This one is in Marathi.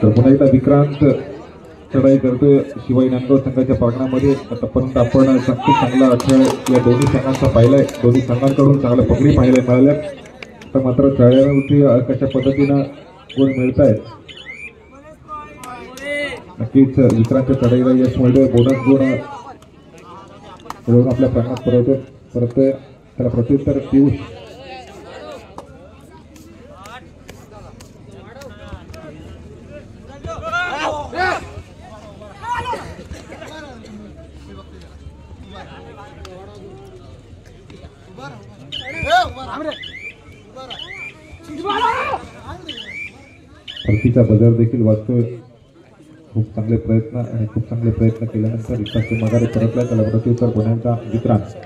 तर पुन्हा एकदा विक्रांत चढाई करतोय शिवाई नांदगाव संघाच्या प्रांगणामध्ये। आतापर्यंत आपण नक्कीच चांगला खेळ या दोन्ही संघांचा पाहिलाय, दोन्ही संघांकडून चांगल्या पगडी पाहायला मिळाल्या। तर मात्र चढाईवरती कशा पद्धतीनं गुण मिळत आहेत, नक्कीच विक्रांतच्या चढाईला यश मिळतोय, बोनस गुण मिळवून आपल्या प्रांगणात परतोय त्याला प्रत्युत्तर पियुष। परतीचा बदल देखील वाचतोय, खूप चांगले प्रयत्न आणि खूप चांगले प्रयत्न केल्यानंतर विकासचे माघारी परतला, त्याला प्रत्युत्तर पुण्याचा विक्रांत।